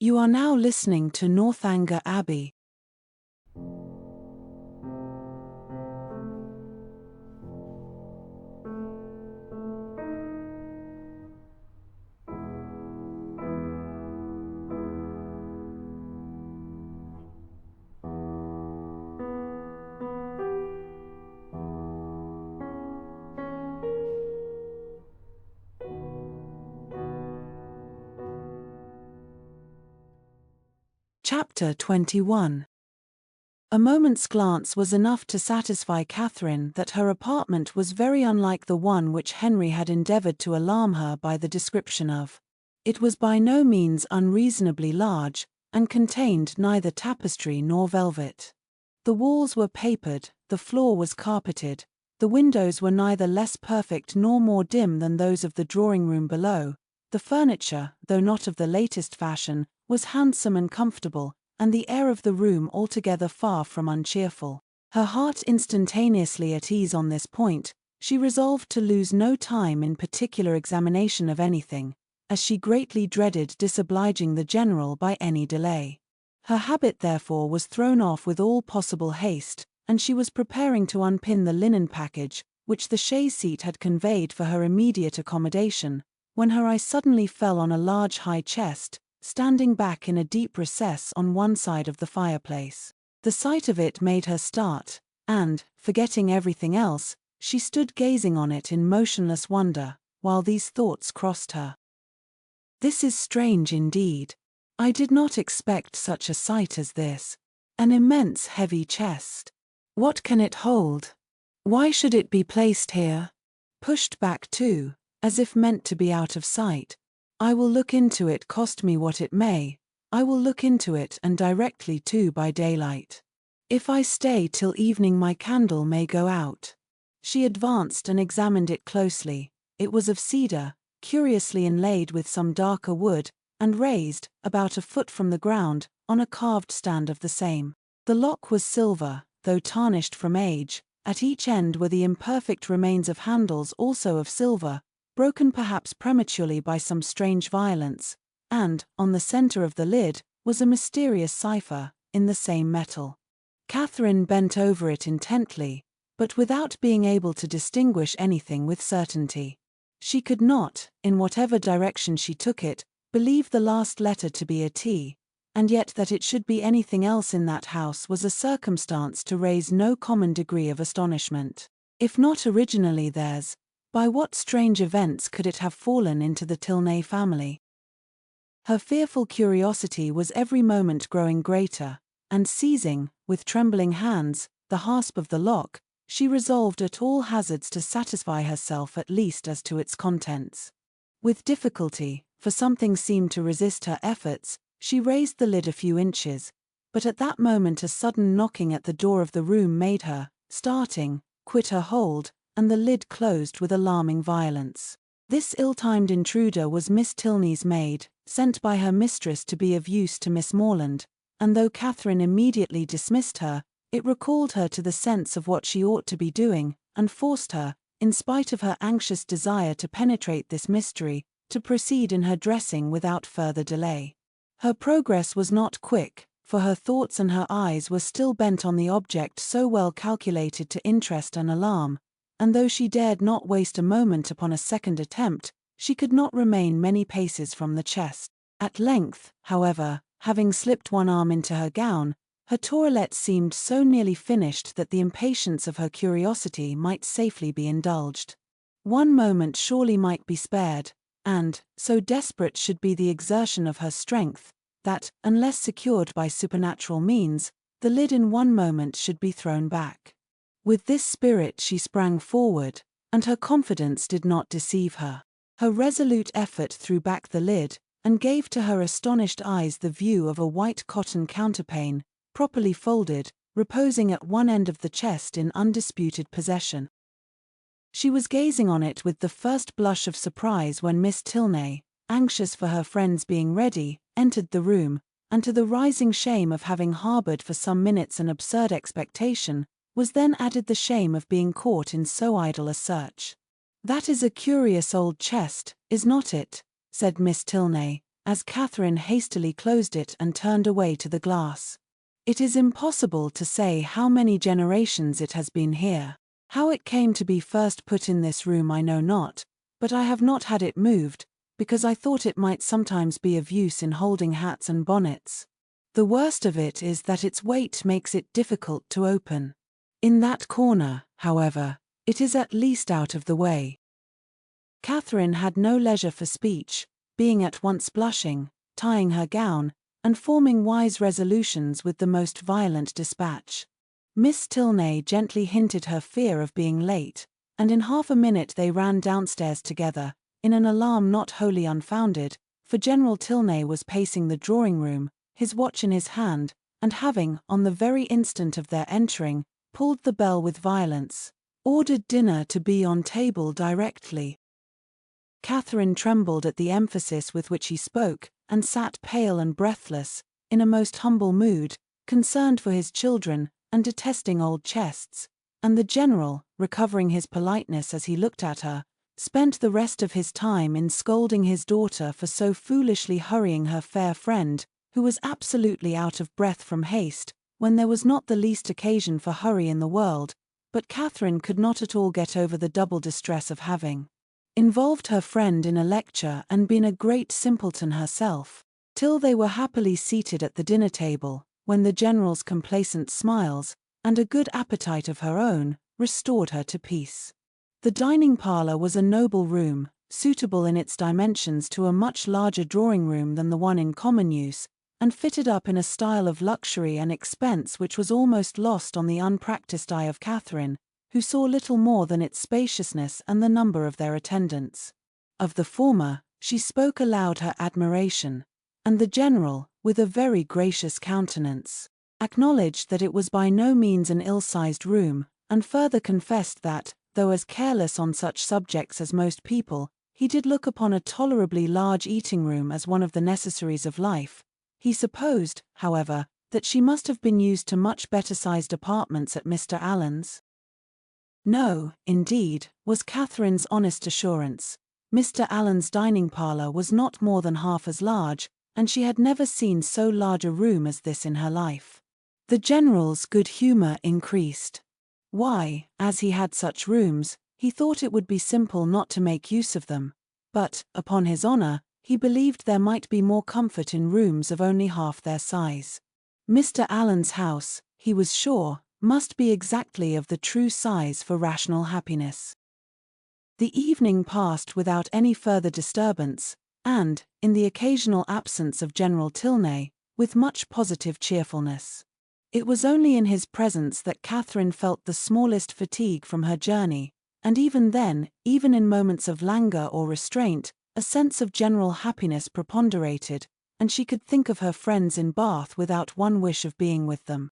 You are now listening to Northanger Abbey. Chapter 21. A moment's glance was enough to satisfy Catherine that her apartment was very unlike the one which Henry had endeavoured to alarm her by the description of. It was by no means unreasonably large, and contained neither tapestry nor velvet. The walls were papered, the floor was carpeted, the windows were neither less perfect nor more dim than those of the drawing-room below. The furniture, though not of the latest fashion, was handsome and comfortable, and the air of the room altogether far from uncheerful. Her heart instantaneously at ease on this point, she resolved to lose no time in particular examination of anything, as she greatly dreaded disobliging the general by any delay. Her habit therefore was thrown off with all possible haste, and she was preparing to unpin the linen package, which the chaise seat had conveyed for her immediate accommodation, when her eye suddenly fell on a large high chest, standing back in a deep recess on one side of the fireplace. The sight of it made her start, and, forgetting everything else, she stood gazing on it in motionless wonder, while these thoughts crossed her. This is strange indeed. I did not expect such a sight as this. An immense heavy chest. What can it hold? Why should it be placed here? Pushed back too, as if meant to be out of sight. I will look into it, cost me what it may. I will look into it, and directly too by daylight. If I stay till evening my candle may go out. She advanced and examined it closely. It was of cedar, curiously inlaid with some darker wood, and raised, about a foot from the ground, on a carved stand of the same. The lock was silver, though tarnished from age. At each end were the imperfect remains of handles also of silver, broken perhaps prematurely by some strange violence, and, on the centre of the lid, was a mysterious cipher, in the same metal. Catherine bent over it intently, but without being able to distinguish anything with certainty. She could not, in whatever direction she took it, believe the last letter to be a T, and yet that it should be anything else in that house was a circumstance to raise no common degree of astonishment. If not originally theirs, by what strange events could it have fallen into the Tilney family? Her fearful curiosity was every moment growing greater, and seizing, with trembling hands, the hasp of the lock, she resolved at all hazards to satisfy herself at least as to its contents. With difficulty, for something seemed to resist her efforts, she raised the lid a few inches, but at that moment a sudden knocking at the door of the room made her, starting, quit her hold, and the lid closed with alarming violence. This ill-timed intruder was Miss Tilney's maid, sent by her mistress to be of use to Miss Morland, and though Catherine immediately dismissed her, it recalled her to the sense of what she ought to be doing, and forced her, in spite of her anxious desire to penetrate this mystery, to proceed in her dressing without further delay. Her progress was not quick, for her thoughts and her eyes were still bent on the object so well calculated to interest and alarm, and though she dared not waste a moment upon a second attempt, she could not remain many paces from the chest. At length, however, having slipped one arm into her gown, her toilette seemed so nearly finished that the impatience of her curiosity might safely be indulged. One moment surely might be spared, and, so desperate should be the exertion of her strength, that, unless secured by supernatural means, the lid in one moment should be thrown back. With this spirit she sprang forward, and her confidence did not deceive her. Her resolute effort threw back the lid, and gave to her astonished eyes the view of a white cotton counterpane, properly folded, reposing at one end of the chest in undisputed possession. She was gazing on it with the first blush of surprise when Miss Tilney, anxious for her friend's being ready, entered the room, and to the rising shame of having harboured for some minutes an absurd expectation, was then added the shame of being caught in so idle a search. "That is a curious old chest, is not it?" said Miss Tilney, as Catherine hastily closed it and turned away to the glass. "It is impossible to say how many generations it has been here. How it came to be first put in this room I know not, but I have not had it moved, because I thought it might sometimes be of use in holding hats and bonnets. The worst of it is that its weight makes it difficult to open. In that corner, however, it is at least out of the way." Catherine had no leisure for speech, being at once blushing, tying her gown, and forming wise resolutions with the most violent dispatch. Miss Tilney gently hinted her fear of being late, and in half a minute they ran downstairs together, in an alarm not wholly unfounded, for General Tilney was pacing the drawing-room, his watch in his hand, and having, on the very instant of their entering, pulled the bell with violence, ordered dinner to be on table directly. Catherine trembled at the emphasis with which he spoke, and sat pale and breathless, in a most humble mood, concerned for his children, and detesting old chests, and the general, recovering his politeness as he looked at her, spent the rest of his time in scolding his daughter for so foolishly hurrying her fair friend, who was absolutely out of breath from haste, when there was not the least occasion for hurry in the world, but Catherine could not at all get over the double distress of having involved her friend in a lecture and been a great simpleton herself, till they were happily seated at the dinner table, when the general's complacent smiles, and a good appetite of her own, restored her to peace. The dining parlour was a noble room, suitable in its dimensions to a much larger drawing-room than the one in common use, and fitted up in a style of luxury and expense which was almost lost on the unpractised eye of Catherine, who saw little more than its spaciousness and the number of their attendants. Of the former, she spoke aloud her admiration, and the general, with a very gracious countenance, acknowledged that it was by no means an ill-sized room, and further confessed that, though as careless on such subjects as most people, he did look upon a tolerably large eating-room as one of the necessaries of life. He supposed, however, that she must have been used to much better-sized apartments at Mr. Allen's. No, indeed, was Catherine's honest assurance. Mr. Allen's dining parlour was not more than half as large, and she had never seen so large a room as this in her life. The general's good humour increased. Why, as he had such rooms, he thought it would be simple not to make use of them, but, upon his honour, he believed there might be more comfort in rooms of only half their size. Mr. Allen's house, he was sure, must be exactly of the true size for rational happiness. The evening passed without any further disturbance, and, in the occasional absence of General Tilney, with much positive cheerfulness. It was only in his presence that Catherine felt the smallest fatigue from her journey, and even then, even in moments of languor or restraint, a sense of general happiness preponderated, and she could think of her friends in Bath without one wish of being with them.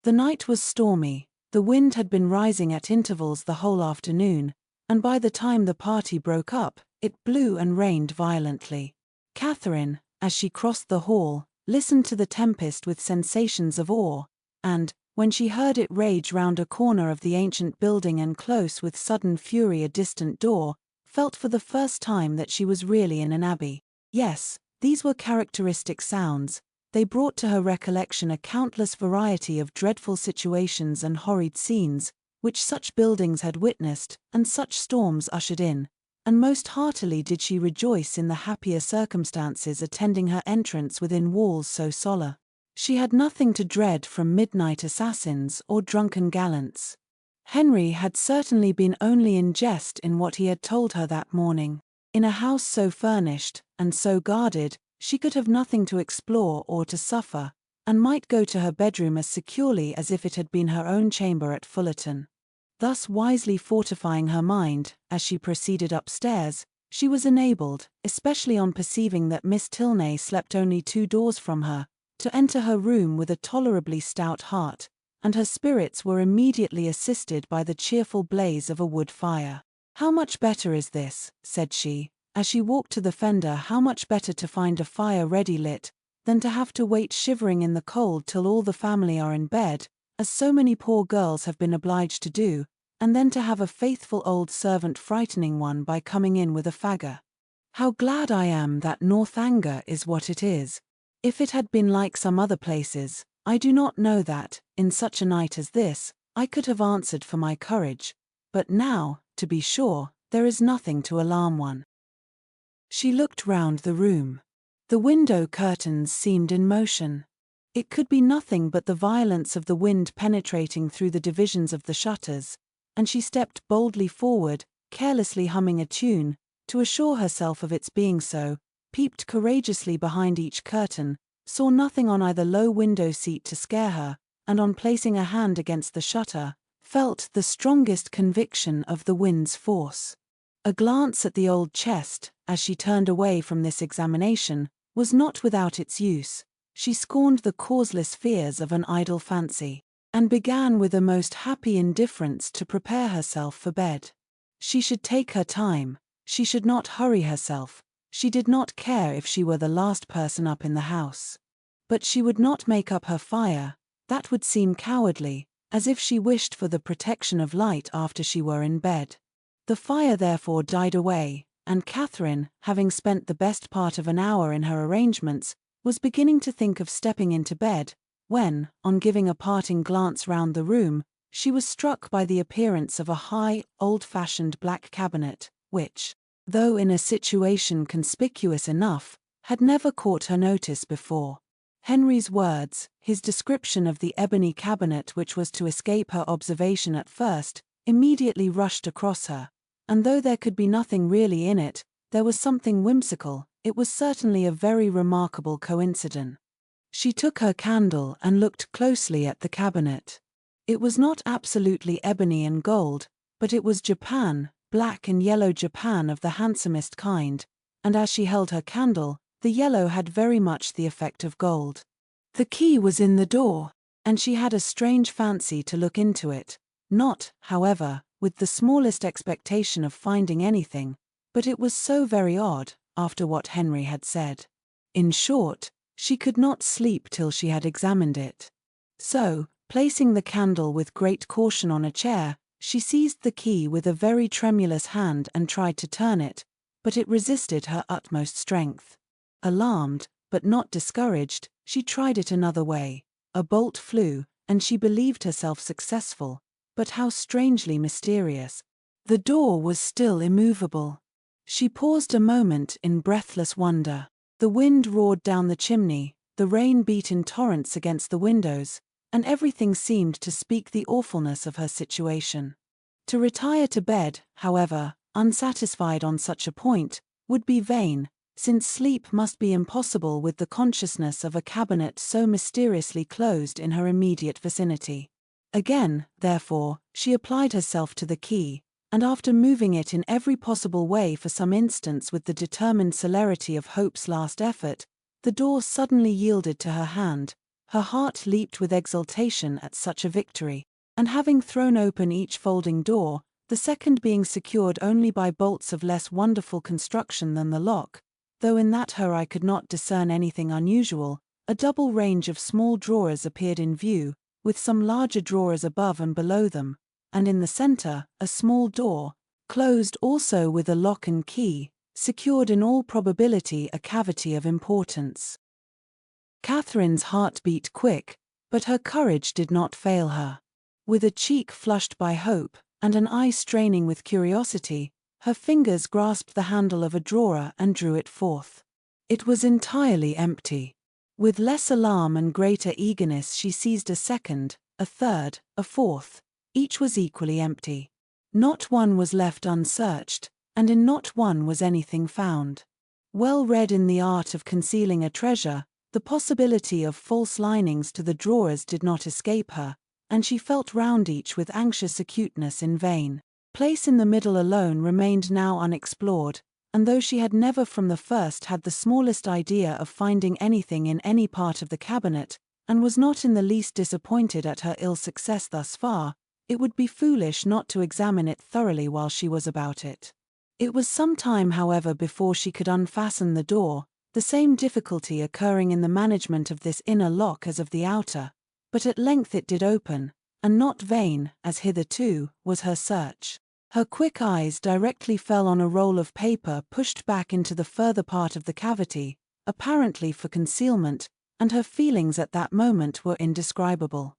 The night was stormy, the wind had been rising at intervals the whole afternoon, and by the time the party broke up, it blew and rained violently. Catherine, as she crossed the hall, listened to the tempest with sensations of awe, and, when she heard it rage round a corner of the ancient building and close with sudden fury a distant door, felt for the first time that she was really in an abbey. Yes, these were characteristic sounds. They brought to her recollection a countless variety of dreadful situations and horrid scenes, which such buildings had witnessed, and such storms ushered in, and most heartily did she rejoice in the happier circumstances attending her entrance within walls so solemn. She had nothing to dread from midnight assassins or drunken gallants. Henry had certainly been only in jest in what he had told her that morning. In a house so furnished, and so guarded, she could have nothing to explore or to suffer, and might go to her bedroom as securely as if it had been her own chamber at Fullerton. Thus wisely fortifying her mind, as she proceeded upstairs, she was enabled, especially on perceiving that Miss Tilney slept only 2 doors from her, to enter her room with a tolerably stout heart, and her spirits were immediately assisted by the cheerful blaze of a wood fire. "How much better is this," said she, as she walked to the fender, "how much better to find a fire ready lit, than to have to wait shivering in the cold till all the family are in bed, as so many poor girls have been obliged to do, and then to have a faithful old servant frightening one by coming in with a faggot. How glad I am that Northanger is what it is. If it had been like some other places, I do not know that, in such a night as this, I could have answered for my courage. But now, to be sure, there is nothing to alarm one." She looked round the room. The window curtains seemed in motion. It could be nothing but the violence of the wind penetrating through the divisions of the shutters, and she stepped boldly forward, carelessly humming a tune, to assure herself of its being so, peeped courageously behind each curtain, saw nothing on either low window seat to scare her, and on placing a hand against the shutter, felt the strongest conviction of the wind's force. A glance at the old chest, as she turned away from this examination, was not without its use. She scorned the causeless fears of an idle fancy, and began with a most happy indifference to prepare herself for bed. She should take her time, she should not hurry herself, she did not care if she were the last person up in the house. But she would not make up her fire, that would seem cowardly, as if she wished for the protection of light after she were in bed. The fire therefore died away, and Catherine, having spent the best part of an hour in her arrangements, was beginning to think of stepping into bed, when, on giving a parting glance round the room, she was struck by the appearance of a high, old-fashioned black cabinet, which, though in a situation conspicuous enough, had never caught her notice before. Henry's words, his description of the ebony cabinet which was to escape her observation at first, immediately rushed across her, and though there could be nothing really in it, there was something whimsical. It was certainly a very remarkable coincidence. She took her candle and looked closely at the cabinet. It was not absolutely ebony and gold, but it was Japan, black and yellow Japan of the handsomest kind, and as she held her candle, the yellow had very much the effect of gold. The key was in the door, and she had a strange fancy to look into it, not, however, with the smallest expectation of finding anything, but it was so very odd, after what Henry had said. In short, she could not sleep till she had examined it. So, placing the candle with great caution on a chair, she seized the key with a very tremulous hand and tried to turn it, but it resisted her utmost strength. Alarmed, but not discouraged, she tried it another way. A bolt flew, and she believed herself successful, but how strangely mysterious. The door was still immovable. She paused a moment in breathless wonder. The wind roared down the chimney, the rain beat in torrents against the windows, and everything seemed to speak the awfulness of her situation. To retire to bed, however, unsatisfied on such a point, would be vain, since sleep must be impossible with the consciousness of a cabinet so mysteriously closed in her immediate vicinity. Again, therefore, she applied herself to the key, and after moving it in every possible way for some instants with the determined celerity of hope's last effort, the door suddenly yielded to her hand. Her heart leaped with exultation at such a victory, and having thrown open each folding door, the second being secured only by bolts of less wonderful construction than the lock, though in that I could not discern anything unusual, a double range of small drawers appeared in view, with some larger drawers above and below them, and in the center, a small door, closed also with a lock and key, secured in all probability a cavity of importance. Catherine's heart beat quick, but her courage did not fail her. With a cheek flushed by hope, and an eye straining with curiosity, her fingers grasped the handle of a drawer and drew it forth. It was entirely empty. With less alarm and greater eagerness she seized a second, a third, a fourth. Each was equally empty. Not one was left unsearched, and in not one was anything found. Well read in the art of concealing a treasure, the possibility of false linings to the drawers did not escape her, and she felt round each with anxious acuteness in vain. Place in the middle alone remained now unexplored, and though she had never from the first had the smallest idea of finding anything in any part of the cabinet, and was not in the least disappointed at her ill success thus far, it would be foolish not to examine it thoroughly while she was about it. It was some time, however, before she could unfasten the door, the same difficulty occurring in the management of this inner lock as of the outer, but at length it did open, and not vain, as hitherto, was her search. Her quick eyes directly fell on a roll of paper pushed back into the further part of the cavity, apparently for concealment, and her feelings at that moment were indescribable.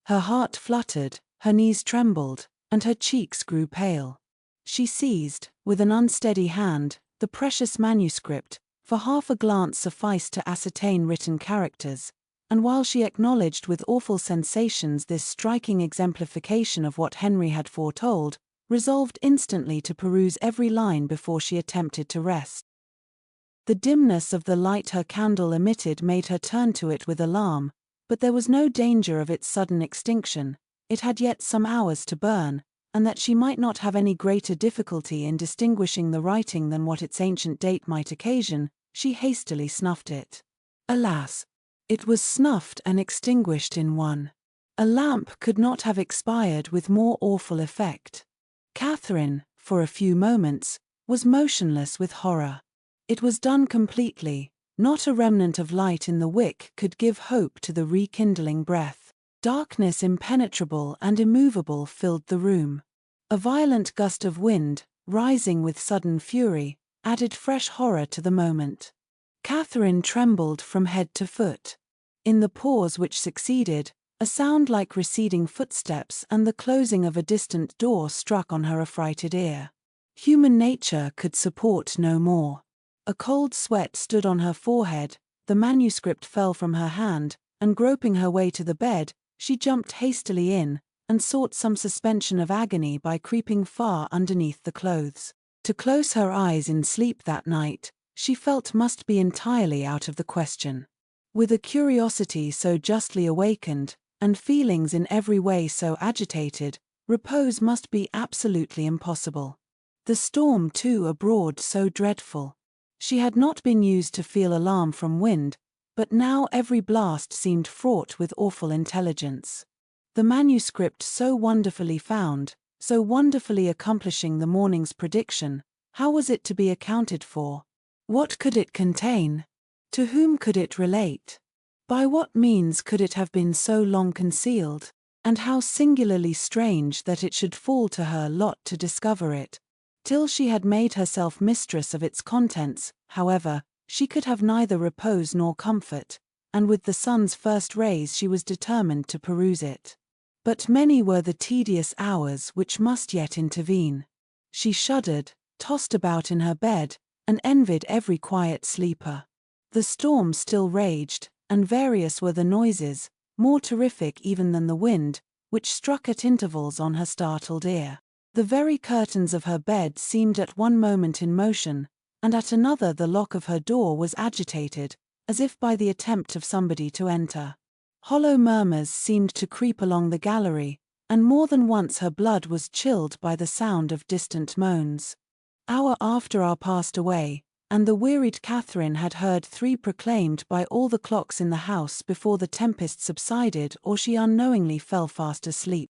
Her heart fluttered, her knees trembled, and her cheeks grew pale. She seized, with an unsteady hand, the precious manuscript, for half a glance sufficed to ascertain written characters, and while she acknowledged with awful sensations this striking exemplification of what Henry had foretold, resolved instantly to peruse every line before she attempted to rest. The dimness of the light her candle emitted made her turn to it with alarm, but there was no danger of its sudden extinction. It had yet some hours to burn, and that she might not have any greater difficulty in distinguishing the writing than what its ancient date might occasion, she hastily snuffed it. Alas! It was snuffed and extinguished in one. A lamp could not have expired with more awful effect. Catherine, for a few moments, was motionless with horror. It was done completely, not a remnant of light in the wick could give hope to the rekindling breath. Darkness impenetrable and immovable filled the room. A violent gust of wind, rising with sudden fury, added fresh horror to the moment. Catherine trembled from head to foot. In the pause which succeeded, a sound like receding footsteps and the closing of a distant door struck on her affrighted ear. Human nature could support no more. A cold sweat stood on her forehead, the manuscript fell from her hand, and groping her way to the bed, she jumped hastily in, and sought some suspension of agony by creeping far underneath the clothes. To close her eyes in sleep that night, she felt must be entirely out of the question. With a curiosity so justly awakened, and feelings in every way so agitated, repose must be absolutely impossible. The storm, too, abroad so dreadful. She had not been used to feel alarm from wind, but now every blast seemed fraught with awful intelligence. The manuscript so wonderfully found, so wonderfully accomplishing the morning's prediction, how was it to be accounted for? What could it contain? To whom could it relate? By what means could it have been so long concealed? And how singularly strange that it should fall to her lot to discover it. Till she had made herself mistress of its contents, however, she could have neither repose nor comfort, and with the sun's first rays she was determined to peruse it. But many were the tedious hours which must yet intervene. She shuddered, tossed about in her bed, and envied every quiet sleeper. The storm still raged, and various were the noises, more terrific even than the wind, which struck at intervals on her startled ear. The very curtains of her bed seemed at one moment in motion, and at another the lock of her door was agitated, as if by the attempt of somebody to enter. Hollow murmurs seemed to creep along the gallery, and more than once her blood was chilled by the sound of distant moans. Hour after hour passed away, and the wearied Catherine had heard 3 proclaimed by all the clocks in the house before the tempest subsided or she unknowingly fell fast asleep.